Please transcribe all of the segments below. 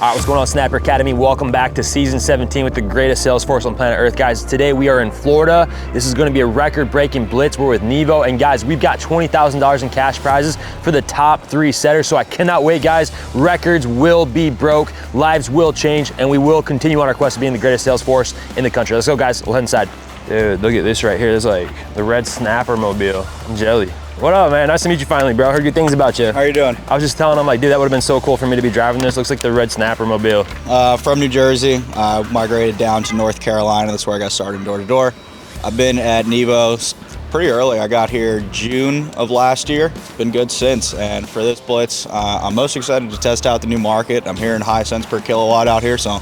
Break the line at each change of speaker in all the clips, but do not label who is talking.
All right, what's going on, Snapper Academy? Welcome back to season 17 with the greatest sales force on planet Earth. Guys, today we are in Florida. This is gonna be a record-breaking blitz. We're with Nevo, and guys, we've got $20,000 in cash prizes for the top 3 setters, so I cannot wait, guys. Records will be broke, lives will change, and we will continue on our quest of being the greatest sales force in the country. Let's go, guys. We'll head inside. Dude, look at this right here. There's like the red Snapper mobile. Jelly. What up, man? Nice to meet you finally, bro. Heard good things about you.
How you doing?
I was just telling him, like, dude, that would have been so cool for me to be driving this. Looks like the red Snapper mobile.
From New Jersey. Migrated down to North Carolina. That's where I got started door to door. I've been at Nevo's pretty early. I got here June of last year. It's been good since. And for this blitz, I'm most excited to test out the new market. I'm hearing high cents per kilowatt out here, so I'm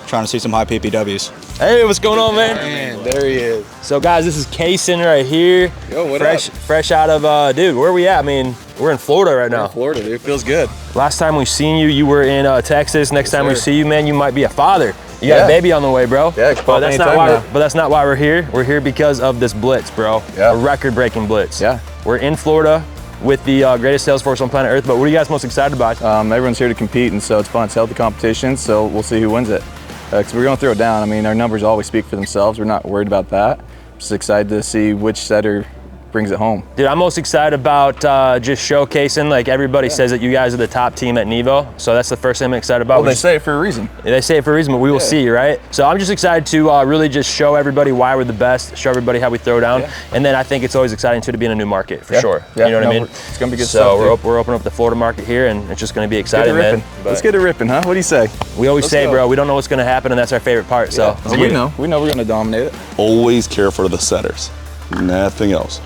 trying to see some high PPWs.
Hey, what's going on, man?
Man, there he is.
So guys, this is Kaysen right here.
Yo, what
fresh,
up?
Fresh out of, dude, where are we at? I mean, we're in Florida right now.
Florida, dude. Feels good.
Last time we seen you, you were in Texas. Next time we see you, man, you might be a father. You got a baby on the way, bro.
Yeah,
but that's not why we're here. We're here because of this blitz, bro.
Yeah.
A record-breaking blitz.
Yeah.
We're in Florida with the greatest sales force on planet Earth, but what are you guys most excited about?
Everyone's here to compete, and so it's fun. It's healthy competition, so we'll see who wins it. Because we're going to throw it down. I mean, our numbers always speak for themselves. We're not worried about that. Just excited to see which setter brings it home.
Dude, I'm most excited about just showcasing, like everybody says that you guys are the top team at Nevo. So that's the first thing I'm excited about.
Well, they say it for a reason.
They say it for a reason, but we will see, right? So I'm just excited to really just show everybody why we're the best, show everybody how we throw down. Yeah. And then I think it's always exciting too to be in a new market, for sure.
Yeah.
You know what I mean?
It's going to be good
stuff.
So
we're opening up the Florida market here, and it's just going to be exciting, man.
Let's get it ripping, huh? What do you say?
We always say, bro, we don't know what's going to happen, and that's our favorite part. So
we know we're going to dominate it.
Always care for the setters, nothing else.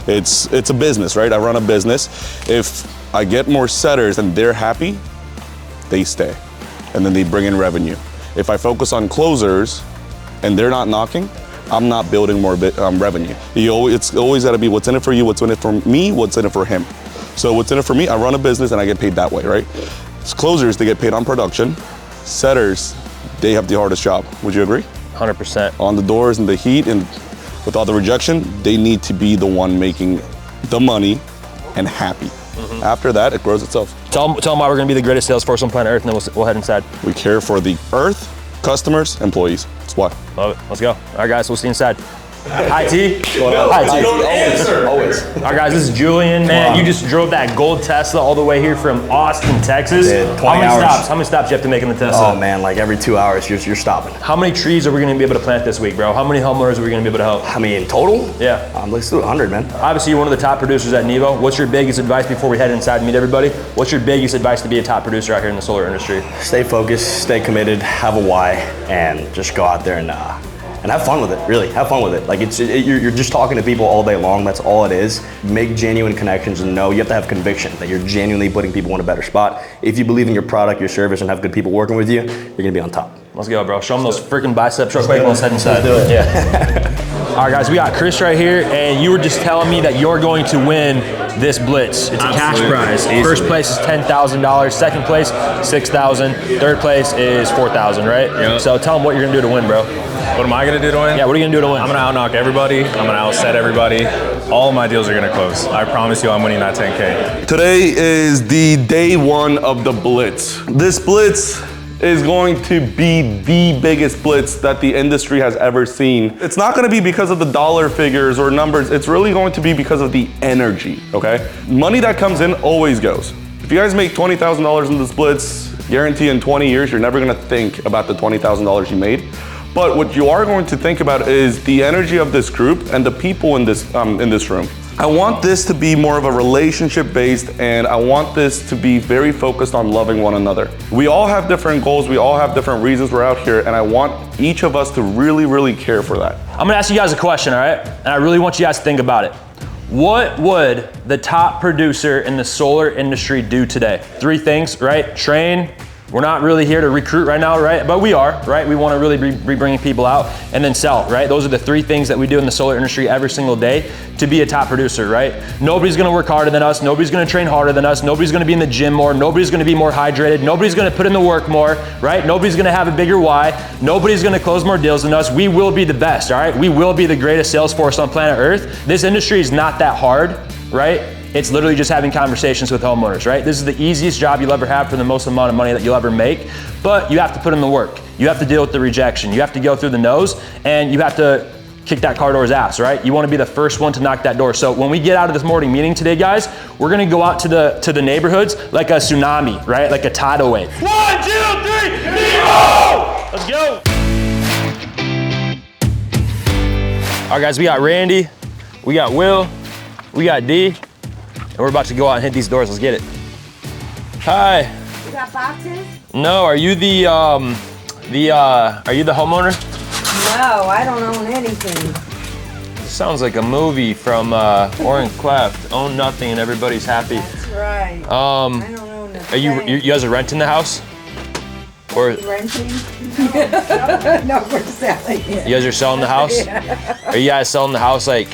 It's a business, right? I run a business. If I get more setters and they're happy, they stay, and then they bring in revenue. If I focus on closers and they're not knocking, I'm not building more revenue. It's always got to be what's in it for you, what's in it for me, what's in it for him. So what's in it for me, I run a business and I get paid that way, right? It's closers, they get paid on production. Setters, they have the hardest job. Would you agree?
100%.
On the doors and the heat and with all the rejection, they need to be the one making the money and happy. After that, it grows itself.
Tell them why we're going to be the greatest sales force on planet Earth, and then we'll head inside.
We care for the earth, customers, employees. That's why.
Love it. Let's go. All right, guys, we'll see you inside. Hi, T. Hi, T.
Always.
All right, guys, this is Julian. Man, you just drove that gold Tesla all the way here from Austin, Texas.
Did, 20 hours.
How many stops do you have to make in the Tesla?
Oh man, like every 2 hours you're stopping.
How many trees are we going to be able to plant this week, bro? How many homeowners are we going to be able to help?
I mean, total?
Yeah.
Let's do 100, man.
Obviously, you're one of the top producers at Nevo. What's your biggest advice before we head inside and meet everybody? What's your biggest advice to be a top producer out here in the solar industry?
Stay focused, stay committed, have a why, and just go out there and have fun with it, really. Have fun with it. Like you're just talking to people all day long. That's all it is. Make genuine connections and know you have to have conviction that you're genuinely putting people in a better spot. If you believe in your product, your service, and have good people working with you, you're gonna be on top.
Let's go, bro. Show them those freaking biceps real quick. Let's head inside. Let's do it. Yeah. All right, guys, we got Chris right here, and you were just telling me that you're going to win this blitz. It's a cash prize. First place is $10,000. Second place, $6,000. Third place is $4,000, right?
Yep.
So tell them what you're gonna do to win, bro.
What am I gonna do to win?
Yeah, what are you gonna do to win?
I'm gonna out-knock everybody. I'm gonna outset everybody. All of my deals are gonna close. I promise you I'm winning that 10K.
Today is the day 1 of the blitz. This blitz is going to be the biggest blitz that the industry has ever seen. It's not gonna be because of the dollar figures or numbers. It's really going to be because of the energy, okay? Money that comes in always goes. If you guys make $20,000 in this blitz, guarantee in 20 years, you're never gonna think about the $20,000 you made. But what you are going to think about is the energy of this group and the people in this room. I want this to be more of a relationship based, and I want this to be very focused on loving one another. We all have different goals, we all have different reasons we're out here, and I want each of us to really, really care for that.
I'm gonna ask you guys a question, all right? And I really want you guys to think about it. What would the top producer in the solar industry do today? 3 things, right? Train. We're not really here to recruit right now, right? But we are, right? We want to really be bringing people out, and then sell, right? Those are the 3 things that we do in the solar industry every single day to be a top producer, right? Nobody's going to work harder than us. Nobody's going to train harder than us. Nobody's going to be in the gym more. Nobody's going to be more hydrated. Nobody's going to put in the work more, right? Nobody's going to have a bigger why. Nobody's going to close more deals than us. We will be the best, all right? We will be the greatest sales force on planet Earth. This industry is not that hard, right? It's literally just having conversations with homeowners, right? This is the easiest job you'll ever have for the most amount of money that you'll ever make, but you have to put in the work. You have to deal with the rejection. You have to go through the no's, and you have to kick that car door's ass, right? You want to be the first one to knock that door. So when we get out of this morning meeting today, guys, we're gonna go out to the neighborhoods like a tsunami, right? Like a tidal wave. 1, 2, 3, Nemo! Let's go! All right, guys, we got Randy, we got Will, we got D, and we're about to go out and hit these doors. Let's get it. Hi.
You got boxes?
No, are you the homeowner?
No, I don't own anything.
This sounds like a movie from Oren Cleft. Own nothing and everybody's happy.
That's right. I don't own a
Are you guys are renting the house? Or
renting? No, we're selling it.
you guys are selling the house? Are you guys selling the house like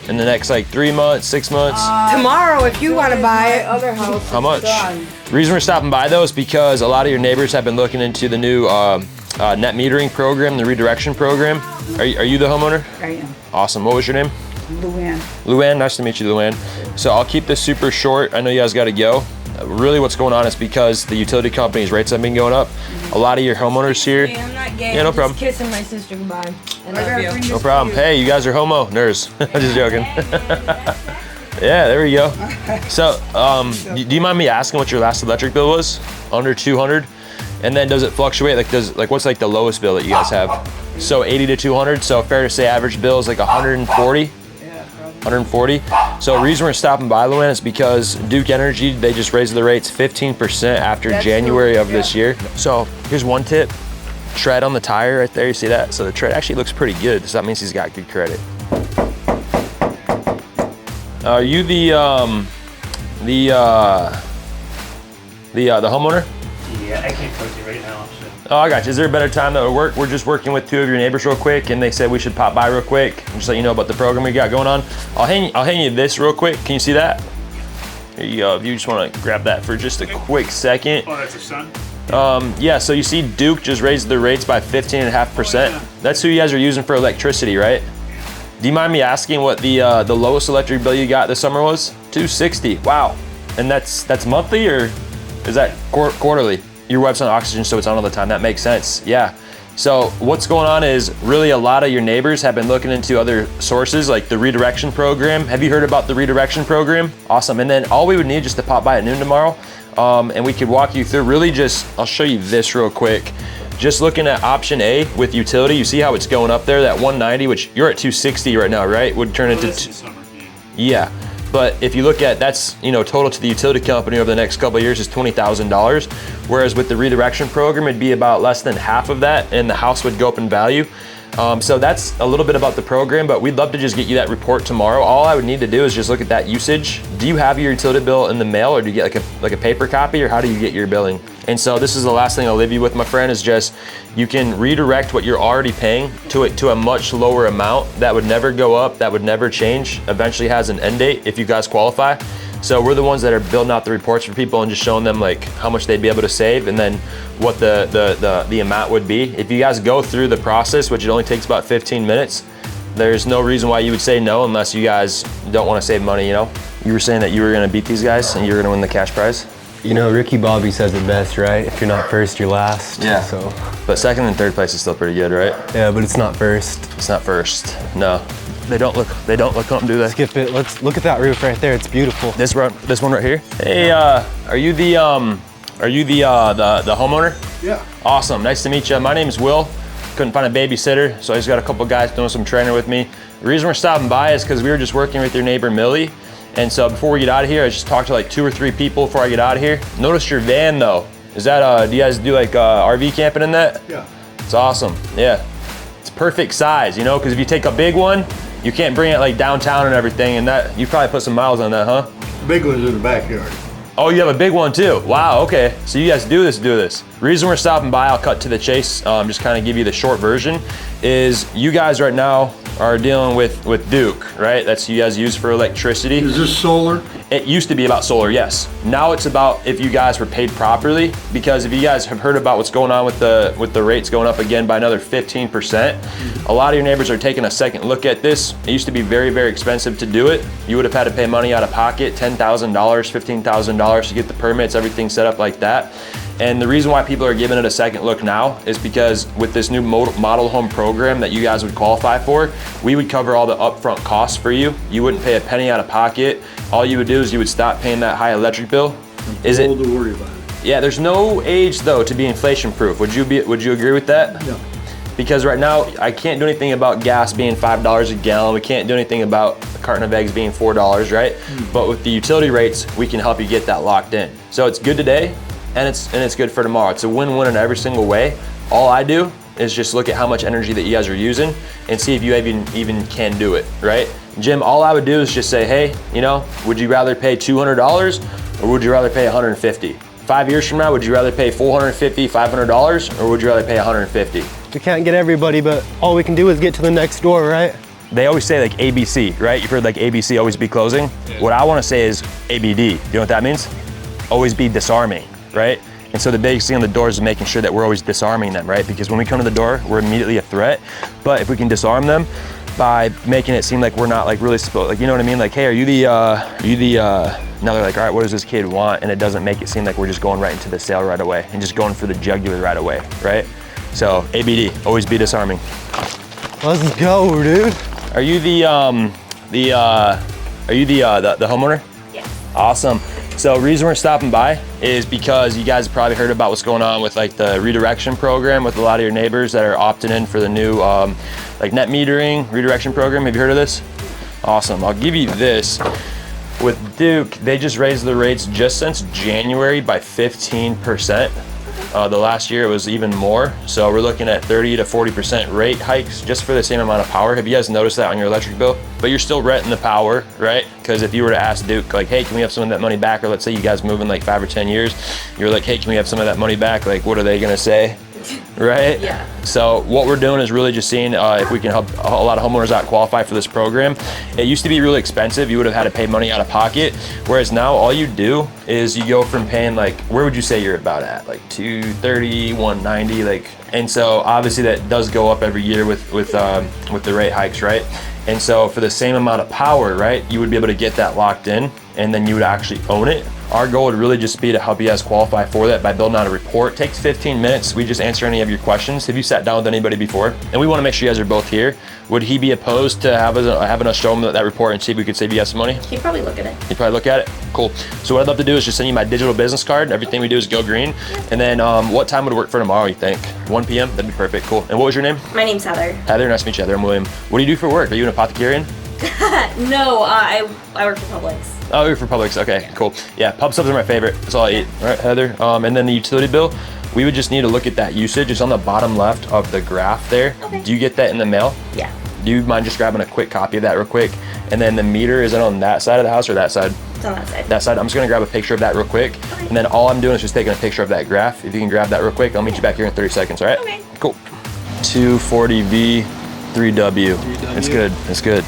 in the next like 3 months, 6 months?
Tomorrow, if you want to buy it. Other house.
How much?
Done.
The reason we're stopping by though is because a lot of your neighbors have been looking into the new net metering program, the redirection program. Are you the homeowner?
I am.
Awesome. What was your name?
Luann.
Luann, nice to meet you, Luann. So I'll keep this super short. I know you guys got to go. Really what's going on is because the utility company's rates have been going up. A lot of your homeowners here.
Hey, I'm not gay.
Yeah, no
I'm
problem.
just kissing my sister goodbye. I love you.
No problem. Hey, you guys are homo. Nurse. I'm just joking. Yeah, there we go. So, do you mind me asking what your last electric bill was? Under 200? And then does it fluctuate? Like what's like the lowest bill that you guys have? So 80 to 200. So fair to say average bill is like 140. 140. So the reason we're stopping by, Luann, is because Duke Energy, they just raised the rates 15% after January of this year. So here's one tip. Tread on the tire right there, you see that? So the tread actually looks pretty good. So that means he's got good credit. Are you the homeowner?
Yeah, I can't talk to you right now. So.
Oh, I got you. Is there a better time that would work? We're just working with 2 of your neighbors real quick, and they said we should pop by real quick and just let you know about the program we got going on. I'll hang you this real quick. Can you see that? Here you go. If you just want to grab that for just a quick second.
Oh, that's a son?
Yeah, so you see Duke just raised the rates by 15.5%.
Oh, yeah.
That's who you guys are using for electricity, right? Do you mind me asking what the lowest electric bill you got this summer was? $260. Wow. And that's monthly, or is that quarterly? Your wife's on oxygen, so it's on all the time. That makes sense. Yeah. So what's going on is really a lot of your neighbors have been looking into other sources like the redirection program. Have you heard about the redirection program? Awesome. And then all we would need just to pop by at noon tomorrow, and we could walk you through really just, I'll show you this real quick. Just looking at option A with utility, you see how it's going up there, that 190, which you're at 260 right now, right? Would turn into,
Summer,
yeah. But if you look at that's, total to the utility company over the next couple of years is $20,000. Whereas with the redirection program, it'd be about less than half of that, and the house would go up in value. So that's a little bit about the program, but we'd love to just get you that report tomorrow. All I would need to do is just look at that usage. Do you have your utility bill in the mail, or do you get like a paper copy, or how do you get your billing? And so this is the last thing I'll leave you with, my friend, is just you can redirect what you're already paying to a much lower amount that would never go up, that would never change, eventually has an end date if you guys qualify. So we're the ones that are building out the reports for people and just showing them like how much they'd be able to save and then what the amount would be. If you guys go through the process, which it only takes about 15 minutes, there's no reason why you would say no unless you guys don't want to save money, You were saying that you were going to beat these guys and you were going to win the cash prize?
Ricky Bobby says it best, right? If you're not first, you're last.
Yeah.
So.
But second and third place is still pretty good, right?
Yeah, but it's not first.
It's not first. No. They don't look up, do they?
Skip it. Let's look at that roof right there. It's beautiful.
This one right here. Hey, are you the homeowner?
Yeah.
Awesome. Nice to meet you. My name is Will. Couldn't find a babysitter, so I just got a couple guys doing some training with me. The reason we're stopping by is because we were just working with your neighbor Millie. And so before we get out of here, I just talked to like 2 or 3 people before I get out of here. Noticed your van though. Is that, do you guys do like RV camping in that?
Yeah.
It's awesome, yeah. It's perfect size, because if you take a big one, you can't bring it like downtown and everything, and that, you probably put some miles on that, huh?
Big one's in the backyard.
Oh, you have a big one too? Wow, okay. So you guys do this? Reason we're stopping by, I'll cut to the chase, just kind of give you the short version, is you guys right now are dealing with Duke, right? That's you guys use for electricity.
Is this solar?
It used to be about solar, yes. Now it's about if you guys were paid properly, because if you guys have heard about what's going on with the rates going up again by another 15%, a lot of your neighbors are taking a second look at this. It used to be very, very expensive to do it. You would have had to pay money out of pocket, $10,000, $15,000 to get the permits, everything set up like that. And the reason why people are giving it a second look now is because with this new model home program that you guys would qualify for, we would cover all the upfront costs for you. You wouldn't pay a penny out of pocket. All you would do is you would stop paying that high electric bill. Is it?
Old to worry about it.
Yeah, there's no age though to be inflation proof. Would you agree with that?
No.
Because right now I can't do anything about gas being $5 a gallon. We can't do anything about a carton of eggs being $4, right? But with the utility rates, we can help you get that locked in. So it's good today. And it's good for tomorrow. It's a win-win in every single way. All I do is just look at how much energy that you guys are using and see if you even can do it, right? Jim, all I would do is just say, hey, you know, would you rather pay $200 or would you rather pay $150? 5 years from now, would you rather pay $450, $500, or would you rather pay $150?
We can't get everybody, but all we can do is get to the next door, right?
They always say like ABC, right? You've heard like ABC always be closing. Yeah. What I want to say is ABD. Do you know what that means? Always be disarming. Right? And so the biggest thing on the doors is making sure that we're always disarming them, right? Because when we come to the door, we're immediately a threat. But if we can disarm them by making it seem like we're not like really supposed, like, you know what I mean? Like, hey, are you the, now they're like, all right, what does this kid want? And it doesn't make it seem like we're just going right into the sale right away and just going for the jugular right away, right? So ABD, always be disarming.
Let's go, dude.
Are you the homeowner?
Yeah.
Awesome. So reason we're stopping by is because you guys have probably heard about what's going on with like the redirection program with a lot of your neighbors that are opting in for the new like net metering redirection program. Have you heard of this? Awesome. I'll give you this. With Duke, they just raised the rates just since January by 15%. The last year it was even more. So we're looking at 30 to 40% rate hikes just for the same amount of power. Have you guys noticed that on your electric bill? But you're still renting the power, right? Because if you were to ask Duke, like, hey, can we have some of that money back? Or let's say you guys move in like 5 or 10 years. You're like, hey, can we have some of that money back? Like, what are they gonna say? Right?
Yeah.
So what we're doing is really just seeing if we can help a lot of homeowners out qualify for this program. It used to be really expensive. You would have had to pay money out of pocket. Whereas now all you do is you go from paying like, where would you say you're about at? Like $230, $190, like, and so obviously that does go up every year with the rate hikes, right? And so for the same amount of power, right, you would be able to get that locked in and then you would actually own it. Our goal would really just be to help you guys qualify for that by building out a report. It takes 15 minutes. We just answer any of your questions. Have you sat down with anybody before? And we want to make sure you guys are both here. Would he be opposed to having us show him that report and see if we could save you guys some money?
He'd probably look at it.
He'd probably look at it? Cool. So what I'd love to do is just send you my digital business card. Everything we do is go green. And then what time would work for tomorrow, you think? 1 p.m.? That'd be perfect. Cool. And what was your name?
My name's Heather.
Heather, nice to meet you, Heather. I'm William. What do you do for work? Are you an apothecarian?
No, I work for Publix.
Oh, you're for Publix. Okay, cool. Yeah, pub subs are my favorite. That's all I eat. All right, Heather. And then the utility bill, we would just need to look at that usage. It's on the bottom left of the graph there.
Okay.
Do you get that in the mail?
Yeah.
Do you mind just grabbing a quick copy of that real quick? And then the meter, is it on that side of the house or that side?
It's on that side.
That side. I'm just gonna grab a picture of that real quick.
Okay.
And then all I'm doing is just taking a picture of that graph. If you can grab that real quick, I'll meet you back here in 30 seconds, all right?
Okay.
Cool. 240V, 3W. It's good, it's good.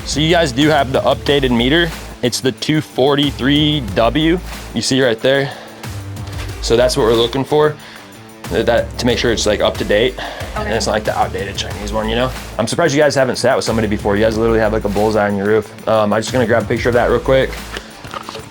So you guys do have the updated meter. It's the 243W. You see right there? So that's what we're looking for. That to make sure it's like up to date. Okay. And it's not like the outdated Chinese one, you know? I'm surprised you guys haven't sat with somebody before. You guys literally have like a bullseye on your roof. I'm just gonna grab a picture of that real quick.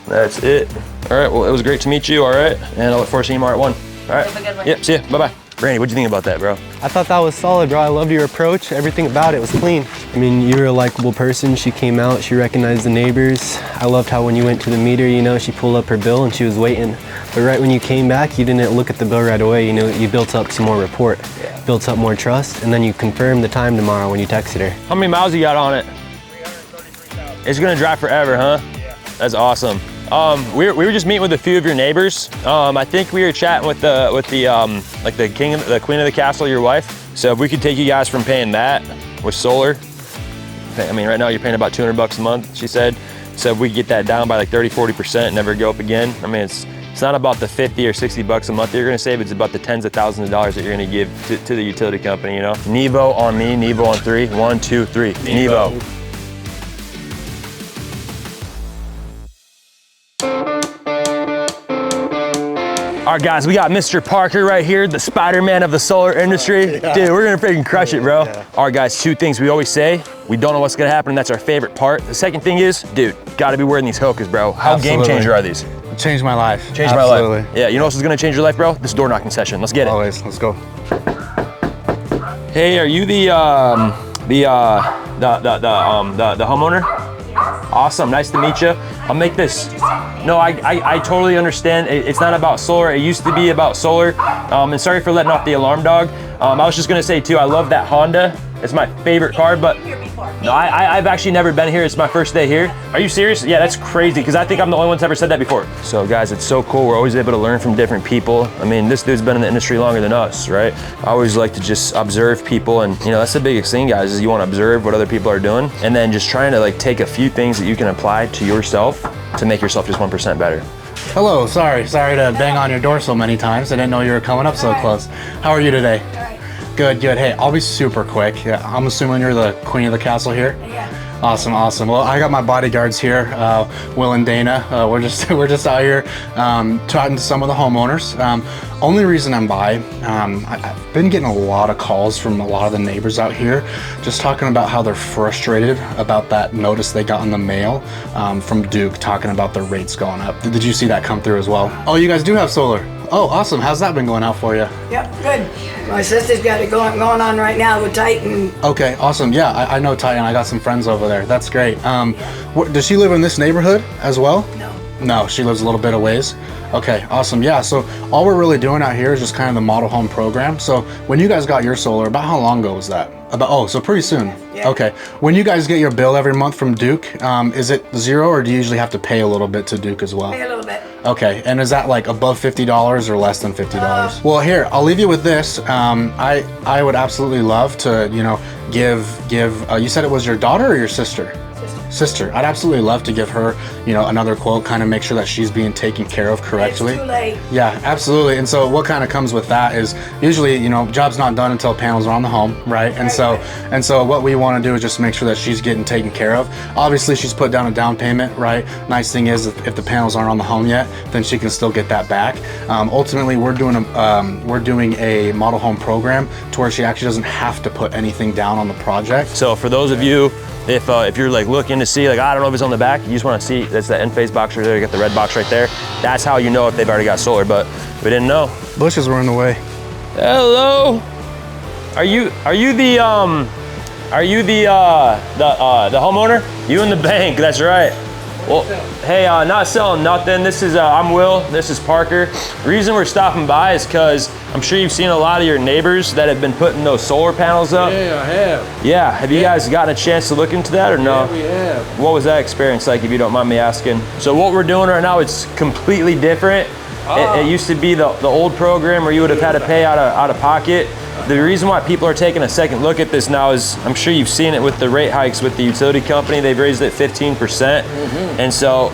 That's it. All right, well, it was great to meet you, all right? And I look forward to seeing you tomorrow at 1. All right.
Have a good one.
Yep, see ya, bye-bye. Brandy, what'd you think about that, bro?
I thought that was solid, bro. I loved your approach. Everything about it was clean. I mean, you're a likable person. She came out, she recognized the neighbors. I loved how when you went to the meter, you know, she pulled up her bill and she was waiting. But right when you came back, you didn't look at the bill right away. You know, you built up some more rapport, built up more trust, and then you confirmed the time tomorrow when you texted her.
How many miles you got on it? 333,000. It's gonna drive forever, huh? Yeah. That's awesome. We were just meeting with a few of your neighbors. I think we were chatting with the queen of the castle, your wife. So if we could take you guys from paying that with solar, I mean, right now you're paying about $200 a month, she said. So if we could get that down by like 30, 40% and never go up again, I mean, it's It's not about the 50 or 60 bucks a month that you're gonna save, it's about the tens of thousands of dollars that you're gonna give to the utility company, you know? Nevo on me, Nevo on 3. 1, 2, 3. Nevo. All right, guys, we got Mr. Parker right here, the Spider-Man of the solar industry. Yeah. Dude, we're gonna freaking crush it, bro. Yeah. All right, guys, 2 things we always say. We don't know what's gonna happen, and that's our favorite part. The second thing is, dude, gotta be wearing these Hokas, bro. How game changer are these?
Changed my life.
Changed my life. Yeah, you know what's gonna change your life, bro? This door knocking session. Let's get it.
Always, let's go.
Hey, are you the homeowner? Awesome, nice to meet you. I'll make this. No, I totally understand. It's not about solar. It used to be about solar. And sorry for letting off the alarm dog. I was just gonna say too, I love that Honda. It's my favorite car, but no, I've actually never been here. It's my first day here. Are you serious? Yeah, that's crazy, because I think I'm the only one that's ever said that before. So guys, it's so cool. We're always able to learn from different people. I mean, this dude's been in the industry longer than us, right? I always like to just observe people, and you know, that's the biggest thing, guys, is you want to observe what other people are doing, and then just trying to like take a few things that you can apply to yourself to make yourself just 1% better.
Hello, sorry to bang on your door so many times. I didn't know you were coming up so close. How are you today? Good. Hey, I'll be super quick. Yeah, I'm assuming you're the queen of the castle here. Yeah. Awesome. Well, I got my bodyguards here, Will and Dana. We're just out here talking to some of the homeowners. Only reason I'm by, I've been getting a lot of calls from a lot of the neighbors out here, just talking about how they're frustrated about that notice they got in the mail from Duke, talking about the rates going up. Did you see that come through as well? Oh, you guys do have solar. Oh, awesome. How's that been going out for you?
Yep, good. My sister's got it going on right now with Titan.
Okay, awesome. Yeah, I know Titan. I got some friends over there. That's great. Does she live in this neighborhood as well? No, she lives a little bit a ways. Okay, awesome. Yeah, so all we're really doing out here is just kind of the model home program. So when you guys got your solar, about how long ago was that? So pretty soon. Yeah. Okay. When you guys get your bill every month from Duke, is it 0, or do you usually have to pay a little bit to Duke as well?
Pay a little bit.
Okay, and is that like above $50 or less than $50? Well, here, I'll leave you with this. I would absolutely love to, you know, give. You said it was your daughter or your sister? Sister. I'd absolutely love to give her, you know, another quote, kind of make sure that she's being taken care of correctly.
It's too late.
Yeah, absolutely. And so what kind of comes with that is usually, you know, job's not done until panels are on the home, right? And so what we want to do is just make sure that she's getting taken care of. Obviously, she's put down a down payment, right? Nice thing is, if the panels aren't on the home yet, then she can still get that back. Ultimately, we're doing a model home program to where she actually doesn't have to put anything down on the project.
So for those of you, if you're like looking to see, like, I don't know if it's on the back, you just want to see, that's the end phase box right there, you got the red box right there. That's how you know if they've already got solar, but we didn't know.
Bushes were in the way.
Hello. Are you the homeowner? You in the bank, that's right. Well, hey, not selling nothing. This is, I'm Will, this is Parker. The reason we're stopping by is because I'm sure you've seen a lot of your neighbors that have been putting those solar panels up.
Yeah, I have.
Yeah, have you guys gotten a chance to look into that or no?
Yeah, we have.
What was that experience like, if you don't mind me asking? So what we're doing right now, it's completely different. It used to be the old program where you would have had to pay out of pocket. The reason why people are taking a second look at this now is, I'm sure you've seen it with the rate hikes with the utility company. They've raised it 15%. And so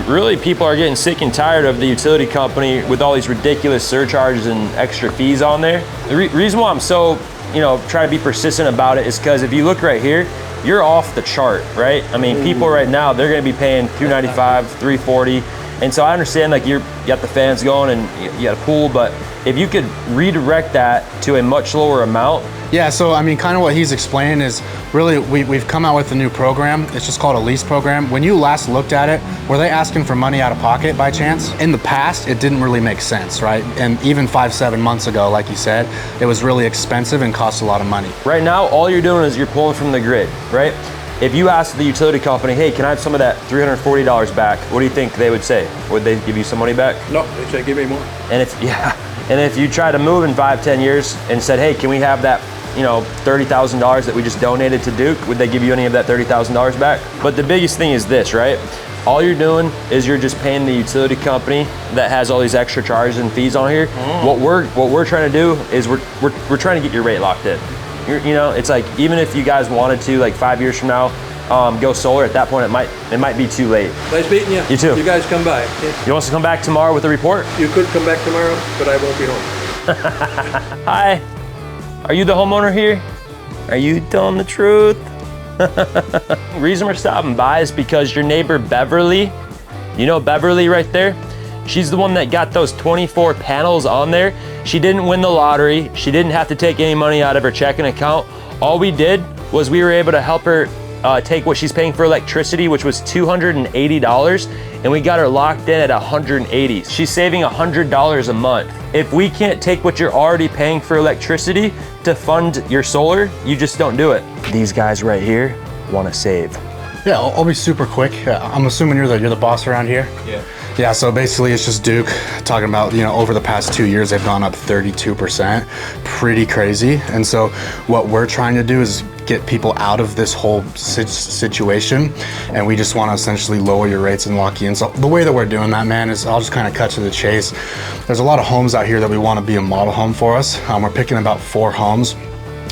really people are getting sick and tired of the utility company with all these ridiculous surcharges and extra fees on there. The reason why I'm so, you know, try to be persistent about it is because if you look right here, you're off the chart, right? I mean, people right now, they're gonna be paying $295, $340. And so I understand, like, you got the fans going and you got a pool, but if you could redirect that to a much lower amount.
Yeah, so I mean, kind of what he's explaining is really we've come out with a new program. It's just called a lease program. When you last looked at it, were they asking for money out of pocket by chance? In the past, it didn't really make sense, right? And even 5-7 months ago, like you said, it was really expensive and cost a lot of money.
Right now, all you're doing is you're pulling from the grid, right? If you ask the utility company, hey, can I have some of that $340 back? What do you think they would say? Would they give you some money back?
No, they say give me more.
And if you try to move in 5-10 years and said, hey, can we have that, you know, $30,000 that we just donated to Duke? Would they give you any of that $30,000 back? But the biggest thing is this, right? All you're doing is you're just paying the utility company that has all these extra charges and fees on here. What we're trying to do is we're trying to get your rate locked in. You know, it's like, even if you guys wanted to, like 5 years from now, go solar, at that point it might be too late.
Nice meeting you.
You too.
You guys come by.
You want us to come back tomorrow with a report?
You could come back tomorrow, but I won't be home.
Hi, are you the homeowner here? Are you telling the truth? Reason we're stopping by is because your neighbor Beverly, you know Beverly right there? She's the one that got those 24 panels on there. She didn't win the lottery. She didn't have to take any money out of her checking account. All we did was we were able to help her take what she's paying for electricity, which was $280, and we got her locked in at $180. She's saving $100 a month. If we can't take what you're already paying for electricity to fund your solar, you just don't do it. These guys right here want to save.
Yeah, I'll be super quick. I'm assuming you're the boss around here?
Yeah.
Yeah, so basically it's just Duke talking about, over the past 2 years, they've gone up 32%, pretty crazy. And so what we're trying to do is get people out of this whole situation, and we just want to essentially lower your rates and lock you in. So the way that we're doing that, man, is I'll just kind of cut to the chase. There's a lot of homes out here that we want to be a model home for us. We're picking about 4 homes.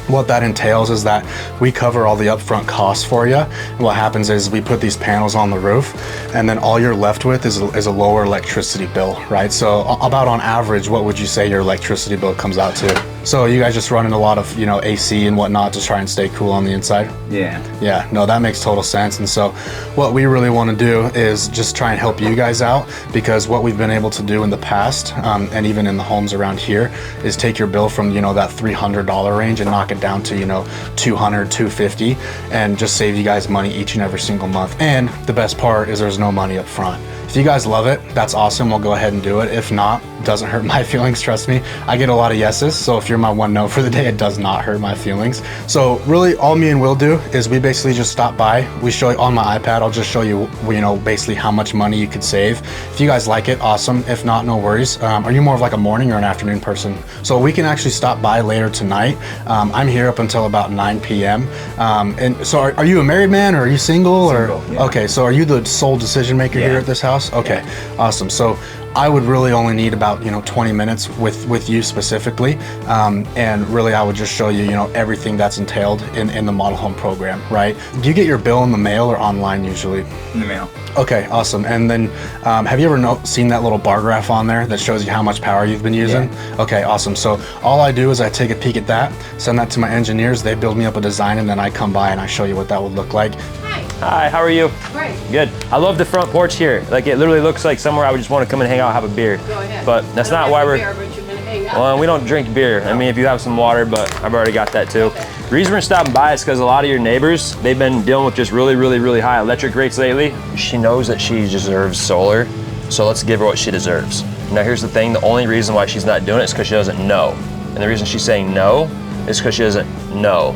What that entails is that we cover all the upfront costs for you. And what happens is we put these panels on the roof, and then all you're left with is a lower electricity bill, right? So about on average, what would you say your electricity bill comes out to? So you guys just running a lot of, AC and whatnot to try and stay cool on the inside?
Yeah.
Yeah, no, that makes total sense. And so what we really want to do is just try and help you guys out, because what we've been able to do in the past, and even in the homes around here, is take your bill from, that $300 range and knock it down to, $200, $250, and just save you guys money each and every single month. And the best part is there's no money up front. If you guys love it, that's awesome. We'll go ahead and do it. If not, it doesn't hurt my feelings, trust me. I get a lot of yeses, so if you're my one no for the day, it does not hurt my feelings. So really all me and Will do is we basically just stop by. We show you on my iPad, I'll just show you, basically how much money you could save. If you guys like it, awesome. If not, no worries. Are you more of like a morning or an afternoon person? So we can actually stop by later tonight. I'm here up until about 9 p.m. And so are you a married man, or are you single? Single, yeah. Okay, so are you the sole decision maker here at this house? Okay, yeah. Awesome. So I would really only need about 20 minutes with you specifically, and really I would just show you everything that's entailed in the model home program, right? Do you get your bill in the mail or online usually?
In the mail.
Okay, awesome. And then have you ever seen that little bar graph on there that shows you how much power you've been using? Yeah. Okay, awesome. So all I do is I take a peek at that, send that to my engineers, they build me up a design, and then I come by and I show you what that would look like.
Hi, how are you?
Great.
Good. I love the front porch here. Like, it literally looks like somewhere I would just want to come and hang out and have a beer.
Go ahead.
But that's not why we're...
Beer, but you can hang out.
Well, we don't drink beer. I mean, if you have some water, but I've already got that too. Okay. The reason we're stopping by is because a lot of your neighbors, they've been dealing with just really, really, really high electric rates lately. She knows that she deserves solar, so let's give her what she deserves. Now, here's the thing. The only reason why she's not doing it is because she doesn't know. And the reason she's saying no is because she doesn't know.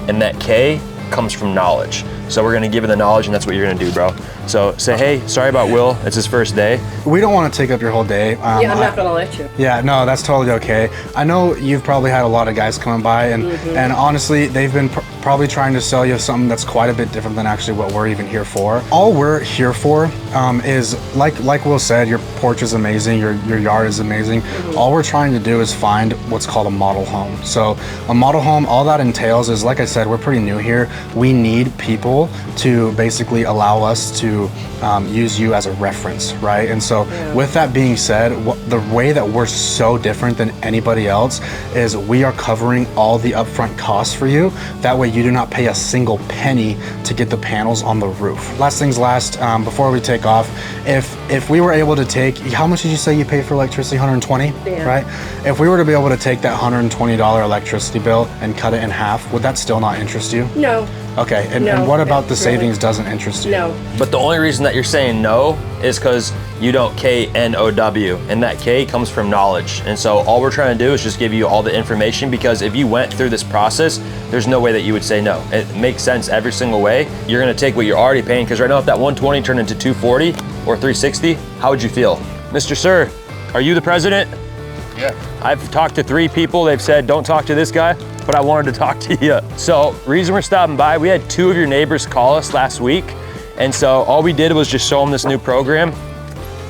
And that K comes from knowledge. So we're gonna give her the knowledge, and that's what you're gonna do, bro. So say, hey, sorry about Will, it's his first day.
We don't wanna take up your whole day.
I'm not gonna let you.
Yeah, no, that's totally okay. I know you've probably had a lot of guys coming by, and honestly, they've been probably trying to sell you something that's quite a bit different than actually what we're even here for. All we're here for is, like Will said, your porch is amazing, your yard is amazing. All we're trying to do is find what's called a model home. So a model home, all that entails is, like I said, we're pretty new here. We need people to basically allow us to use you as a reference, right? And so with that being said, the way that we're so different than anybody else is we are covering all the upfront costs for you. That way you do not pay a single penny to get the panels on the roof. Last things last, before we take off, if we were able to take, how much did you say you pay for electricity? 120, right? If we were to be able to take that $120 electricity bill and cut it in half, would that still not interest you?
No.
Okay, and what about the savings doesn't interest you?
No.
But the only reason that you're saying no is because you don't K-N-O-W, and that K comes from knowledge. And so all we're trying to do is just give you all the information, because if you went through this process, there's no way that you would say no. It makes sense every single way. You're gonna take what you're already paying, because right now if that 120 turned into 240 or 360, how would you feel? Mr. Sir, are you the president?
Yeah.
I've talked to 3 people, they've said, don't talk to this guy, but I wanted to talk to you. So, reason we're stopping by, we had 2 of your neighbors call us last week, and so all we did was just show them this new program.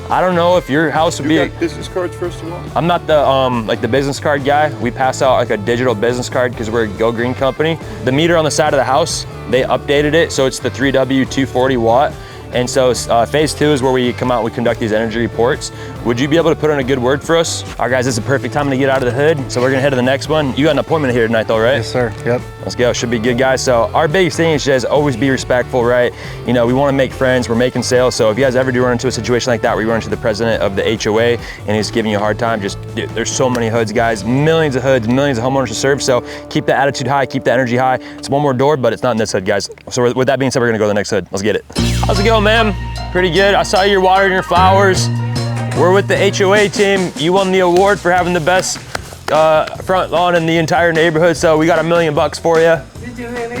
I don't know if your house would be.
You got business cards first of all?
I'm not the like the business card guy. We pass out like a digital business card because we're a Go Green company. The meter on the side of the house, they updated it, so it's the 3W 240 watt. And so phase 2 is where we come out and we conduct these energy reports. Would you be able to put in a good word for us? All right, guys, this is a perfect time to get out of the hood. So we're gonna head to the next one. You got an appointment here tonight though, right?
Yes, sir. Yep.
Let's go, should be good, guys. So our biggest thing is just always be respectful, right? You know, we wanna make friends, we're making sales. So if you guys ever do run into a situation like that where you run into the president of the HOA and he's giving you a hard time, just, dude, there's so many hoods, guys, millions of hoods, millions of homeowners to serve. So keep that attitude high, keep the energy high. It's one more door, but it's not in this hood, guys. So with that being said, we're gonna go to the next hood. Let's get it. How's it going, ma'am? Pretty good. I saw you're watering your flowers. We're with the HOA team. You won the award for having the best front lawn in the entire neighborhood, so we got $1 million for you.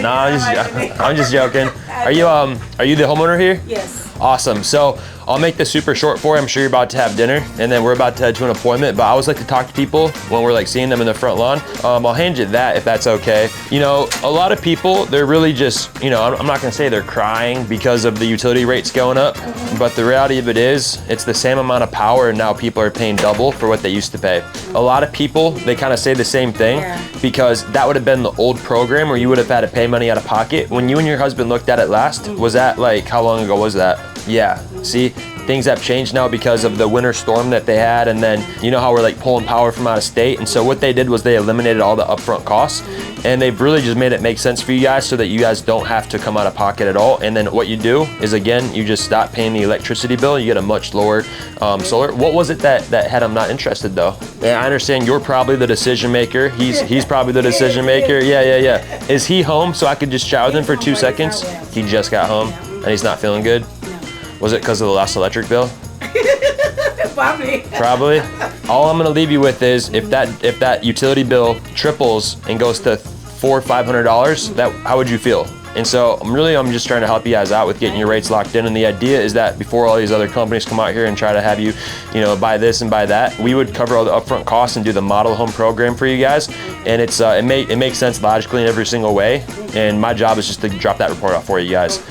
No, I'm just joking. Are you the homeowner here?
Yes.
Awesome. So I'll make this super short for you. I'm sure you're about to have dinner and then we're about to head to an appointment, but I always like to talk to people when we're like seeing them in the front lawn. I'll hand you that if that's okay. You know, a lot of people, they're really just, you know, I'm not gonna say they're crying because of the utility rates going up, but the reality of it is it's the same amount of power and now people are paying double for what they used to pay. A lot of people, they kind of say the same thing because that would have been the old program where you would have had to pay money out of pocket. When you and your husband looked at it last, was that like, how long ago was that? Yeah, see, things have changed now because of the winter storm that they had, and then you know how we're like pulling power from out of state, and so what they did was they eliminated all the upfront costs, and they've really just made it make sense for you guys so that you guys don't have to come out of pocket at all. And then what you do is, again, you just stop paying the electricity bill, you get a much lower solar. What was it that had them not interested though? Yeah, I understand you're probably the decision maker. He's probably the decision maker. Yeah. Is he home so I could just chat with him for 2 seconds? He just got home and he's not feeling good. Was it because of the last electric bill? Probably. All I'm gonna leave you with is if that utility bill triples and goes to $400 or $500, how would you feel? And so I'm just trying to help you guys out with getting your rates locked in. And the idea is that before all these other companies come out here and try to have you, buy this and buy that, we would cover all the upfront costs and do the model home program for you guys. And it makes sense logically in every single way. And my job is just to drop that report out for you guys.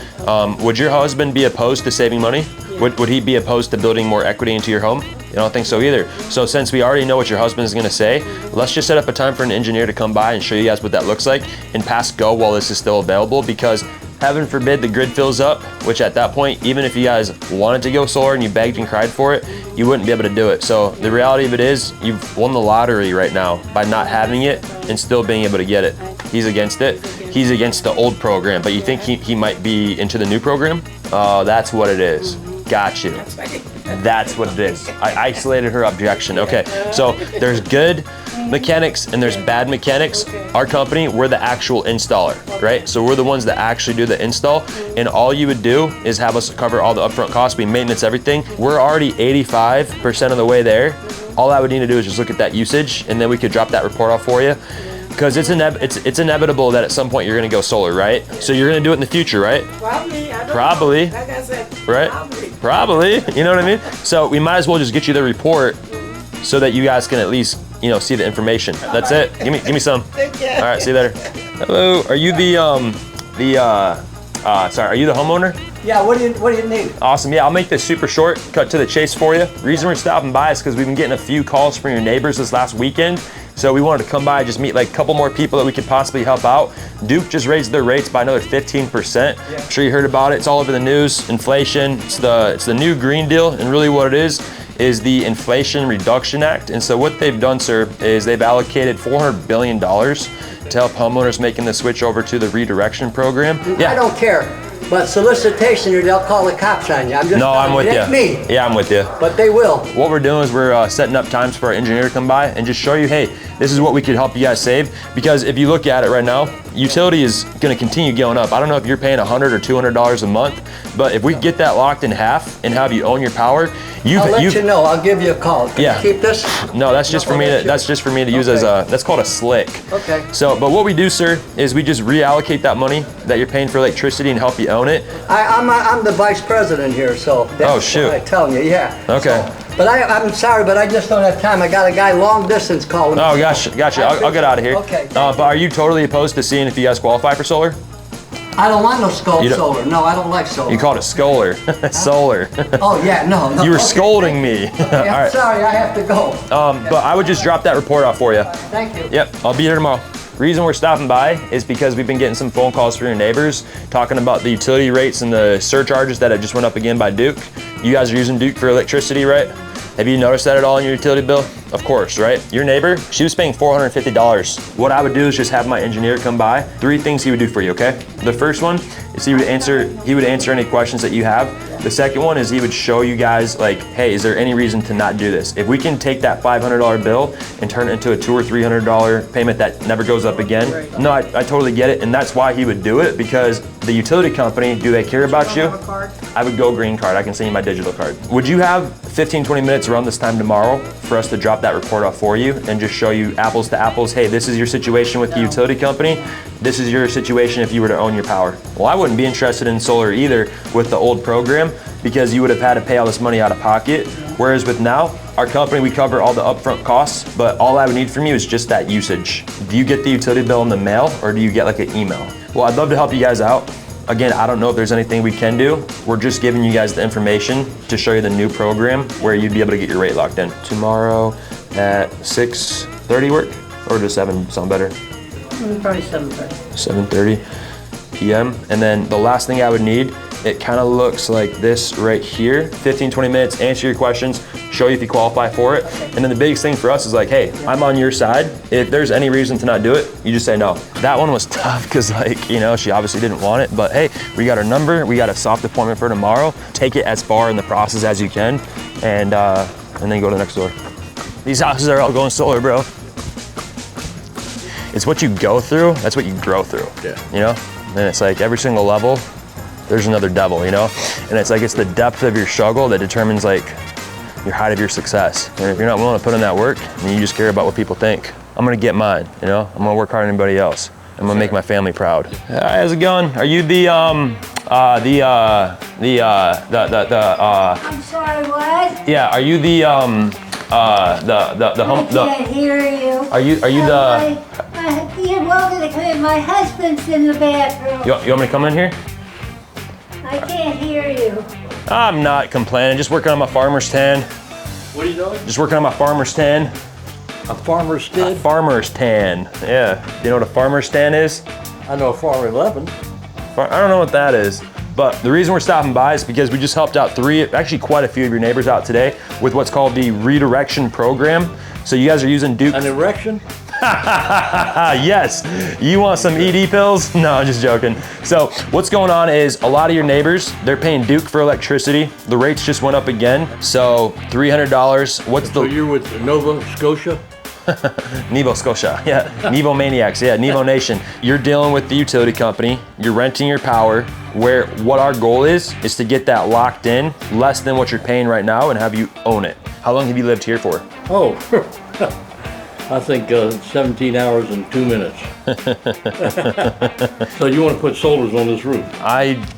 Would your husband be opposed to saving money? Would he be opposed to building more equity into your home? I don't think so either. So since we already know what your husband is gonna say, let's just set up a time for an engineer to come by and show you guys what that looks like and pass go while this is still available, because heaven forbid the grid fills up, which at that point, even if you guys wanted to go solar and you begged and cried for it, you wouldn't be able to do it. So the reality of it is you've won the lottery right now by not having it and still being able to get it. He's against it. He's against the old program, but you think he might be into the new program? Oh, that's what it is. Got you. That's what it is. I isolated her objection. Okay, so there's good mechanics and there's bad mechanics. Our company, we're the actual installer, right? So we're the ones that actually do the install, and all you would do is have us cover all the upfront costs. We maintenance everything. We're already 85% of the way there. All I would need to do is just look at that usage, and then we could drop that report off for you. Because it's inevitable that at some point you're gonna go solar, right? So you're gonna do it in the future, right? Probably.
Like I said,
right? Probably. You know what I mean? So we might as well just get you the report so that you guys can at least, see the information. That's it. Give me some. All right, see you later. Hello. Are you are you the homeowner?
Yeah, what do you need?
Awesome. Yeah, I'll make this super short, cut to the chase for you. Reason we're stopping by is because we've been getting a few calls from your neighbors this last weekend. So we wanted to come by, just meet like a couple more people that we could possibly help out. Duke just raised their rates by another 15%. I'm sure you heard about it. It's all over the news. Inflation. It's the new Green Deal, and really what it is the Inflation Reduction Act. And so what they've done, sir, is they've allocated $400 billion to help homeowners making the switch over to the redirection program.
I don't care. But solicitation, or they'll call the cops on you.
I'm with you.
Me.
Yeah, I'm with you.
But they will.
What we're doing is we're setting up times for our engineer to come by and just show you, hey, this is what we could help you guys save. Because if you look at it right now, utility is going to continue going up. I don't know if you're paying $100 or $200 a month, but if we get that locked in half and have you own your power,
I'll let you know. I'll give you a call. Can you keep this?
No, that's just for me. That's just for me to use as that's called a slick.
Okay.
So, but what we do, sir, is we just reallocate that money that you're paying for electricity and help you own it.
I'm the vice president here, so that's what I'm telling you. Yeah.
Okay.
So, but I'm sorry, but I just don't have time. I got a guy long distance calling.
Oh, gotcha. I'll get out of here.
Okay.
But are you totally opposed to seeing if you guys qualify for solar?
I don't want no
You don't-
solar. No, I don't like solar.
You called it Scholar. Solar.
Oh, yeah, no.
You were
Okay.
scolding me. All
Yeah,
right.
sorry, I have to go.
But I would just drop that report off for you.
Thank you.
Yep, I'll be here tomorrow. Reason we're stopping by is because we've been getting some phone calls from your neighbors talking about the utility rates and the surcharges that have just went up again by Duke. You guys are using Duke for electricity, right? Have you noticed that at all in your utility bill? Of course, right? Your neighbor, she was paying $450. What I would do is just have my engineer come by. 3 things he would do for you, okay? The first one is he would answer any questions that you have. The second one is he would show you guys like, hey, is there any reason to not do this? If we can take that $500 bill and turn it into a $200 or $300 payment that never goes up again, no, I totally get it. And that's why he would do it, because the utility company, do they care about you? I would go green card. I can send you my digital card. Would you have 15, 20 minutes around this time tomorrow for us to drop that report off for you and just show you apples to apples? Hey, this is your situation with the utility company. This is your situation if you were to own your power. Well, I wouldn't be interested in solar either with the old program, because you would have had to pay all this money out of pocket. Whereas with now, our company, we cover all the upfront costs, but all I would need from you is just that usage. Do you get the utility bill in the mail, or do you get like an email? Well, I'd love to help you guys out. Again, I don't know if there's anything we can do. We're just giving you guys the information to show you the new program where you'd be able to get your rate locked in. Tomorrow at 6:30 work, or does 7 sound better?
Probably 7:30.
7:30 p.m. And then the last thing I would need, it kind of looks like this right here. 15, 20 minutes, answer your questions, show you if you qualify for it. And then the biggest thing for us is like, hey, I'm on your side. If there's any reason to not do it, you just say no. That one was tough because, like, you know, she obviously didn't want it, but hey, we got her number, we got a soft appointment for tomorrow. Take it as far in the process as you can, and then go to the next door. These houses are all going solar, bro. It's what you go through, that's what you grow through. Yeah. You know? And it's like every single level, there's another devil, you know? And it's like, it's the depth of your struggle that determines like your height of your success. And if you're not willing to put in that work, and you just care about what people think, I'm gonna get mine, you know? I'm gonna work harder than anybody else. I'm gonna make my family proud. Hi, how's it going? Are you the
I'm sorry, what?
yeah, are you the home,
I can't hear you.
Are you the,
You're welcome to come in. My husband's in the bathroom.
you want me to come in here?
I can't hear you.
I'm not complaining, just working on my farmer's tan.
What are you doing?
Just working on my farmer's tan.
A farmer's tan?
A farmer's tan, yeah. You know what a farmer's tan is?
I know Farmer 11.
I don't know what that is, but the reason we're stopping by is because we just helped out actually quite a few of your neighbors out today with what's called the redirection program. So you guys are using Duke.
An erection?
Yes. You want some ED pills? No, I'm just joking. So what's going on is a lot of your neighbors, they're paying Duke for electricity. The rates just went up again. So $300.
So you're with Nova Scotia?
Nevo Scotia, yeah. Nevo Maniacs, yeah, Nevo Nation. You're dealing with the utility company, you're renting your power, where what our goal is to get that locked in, less than what you're paying right now, and have you own it. How long have you lived here for?
Oh, I think 17 hours and 2 minutes. So you want to put solars on this roof?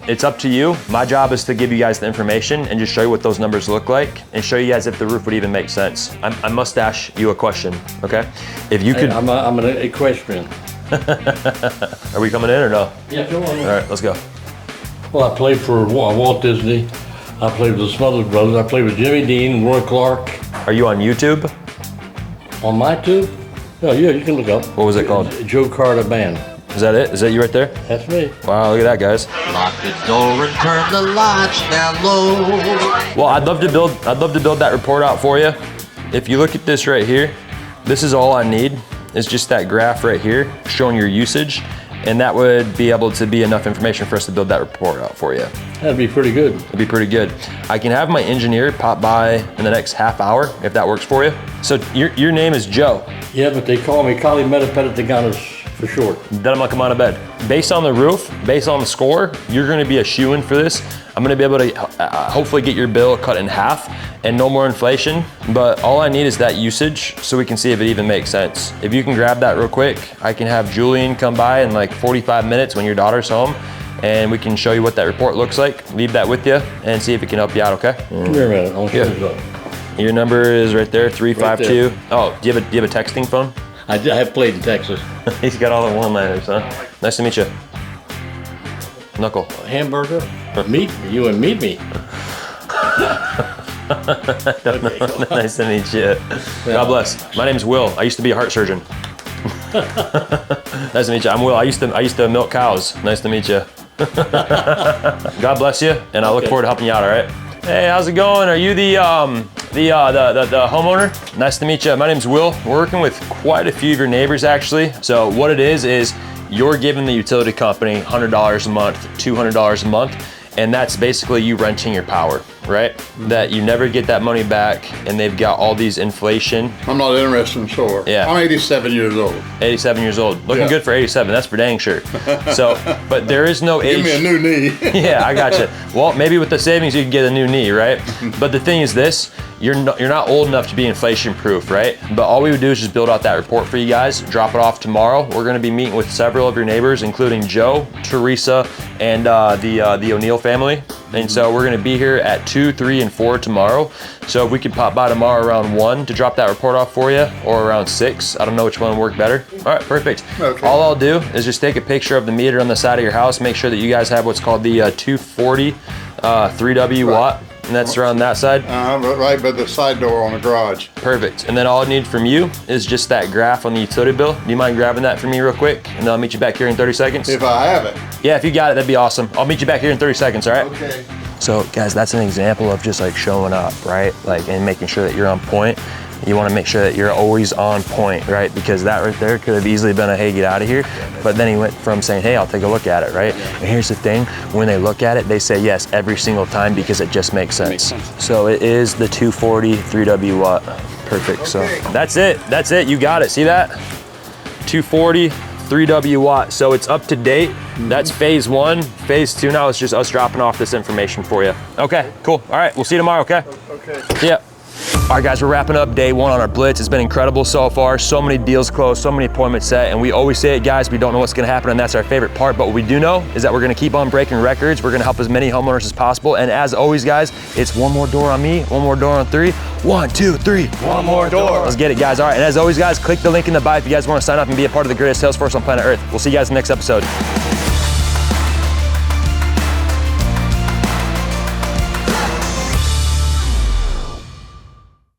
It's up to you. My job is to give you guys the information and just show you what those numbers look like and show you guys if the roof would even make sense. I must ask you a question, okay? If you could...
I'm an equestrian.
Are we coming in or no?
Yeah, come on.
All right, let's go.
Well, I played for Walt Disney. I played with the Smothers Brothers. I played with Jimmy Dean and Roy Clark.
Are you on YouTube?
On my tube? Oh, yeah, you can look up.
What was it called?
Joe Carter Band.
Is that it? Is that you right there?
That's me.
Wow, look at that, guys.
Lock the door and turn the lights down low.
Well, I'd love to build that report out for you. If you look at this right here, this is all I need. It's just that graph right here showing your usage, and that would be able to be enough information for us to build that report out for you.
That'd be pretty good.
It'd be pretty good. I can have my engineer pop by in the next half hour if that works for you. So your name is Joe.
Yeah, but they call me Kali Metapetitiganas for short.
Then I'm gonna come out of bed. Based on the roof, based on the score, you're gonna be a shoo-in for this. I'm gonna be able to hopefully get your bill cut in half and no more inflation, but all I need is that usage so we can see if it even makes sense. If you can grab that real quick, I can have Julian come by in like 45 minutes when your daughter's home, and we can show you what that report looks like, leave that with you, and see if it can help you out, okay?
Come here a minute, I'll show you up.
Your number is right there, 352.
Right there.
Oh, do you have a texting phone?
I have played in Texas.
He's got all the one-liners, huh? Nice to meet you. Knuckle.
Hamburger? Meat? You and meat?
Nice to meet you. God bless. My name's Will. I used to be a heart surgeon. Nice to meet you. I'm Will. I used to milk cows. Nice to meet you. God bless you, and I look forward to helping you out. All right. Hey, how's it going? Are you the homeowner? Nice to meet you. My name's Will. We're working with quite a few of your neighbors actually. So what it is you're giving the utility company $100 a month, $200 a month, and that's basically you renting your power, right? That you never get that money back, and they've got all these inflation.
I'm not interested in solar.
Yeah.
I'm 87 years old.
87 years old. Looking good for 87, that's for dang sure. So, but there is no age.
Give me a new knee.
Yeah, I got you. Well, maybe with the savings you can get a new knee, right? But the thing is this, you're not old enough to be inflation proof, right? But all we would do is just build out that report for you guys, drop it off tomorrow. We're gonna be meeting with several of your neighbors, including Joe, Teresa, and the O'Neill family. And so we're gonna be here at 2, 3, and 4 tomorrow. So if we could pop by tomorrow around 1 to drop that report off for you, or around 6, I don't know which one would work better. All right, perfect.
Okay.
All I'll do is just take a picture of the meter on the side of your house, make sure that you guys have what's called the 240 3W watt, and that's around that side.
Right by the side door on the garage.
Perfect. And then all I need from you is just that graph on the utility bill. Do you mind grabbing that for me real quick? And then I'll meet you back here in 30 seconds.
If I have it.
Yeah, if you got it, that'd be awesome. I'll meet you back here in 30 seconds, all right?
Okay.
So guys, that's an example of just like showing up, right? Like, and making sure that you're on point. You want to make sure that you're always on point, right? Because that right there could have easily been a, hey, get out of here. But then he went from saying, hey, I'll take a look at it, right? And here's the thing, when they look at it, they say yes every single time because it just makes sense. So it is the 240 3W watt. Perfect, okay. So that's it, you got it, see that? 240 3W watt, so it's up to date. That's phase 1. Phase 2 now is just us dropping off this information for you. Okay, cool, all right, we'll see you tomorrow, okay?
Okay.
See ya. All right, guys, we're wrapping up day 1 on our Blitz. It's been incredible so far. So many deals closed, so many appointments set, and we always say it, guys, we don't know what's gonna happen, and that's our favorite part, but what we do know is that we're gonna keep on breaking records. We're gonna help as many homeowners as possible, and as always, guys, it's one more door on me, one more door on 3. 1, 2, 3.
One more door.
Let's get it, guys. All right, and as always, guys, click the link in the bio if you guys wanna sign up and be a part of the greatest sales force on planet Earth. We'll see you guys in the next episode.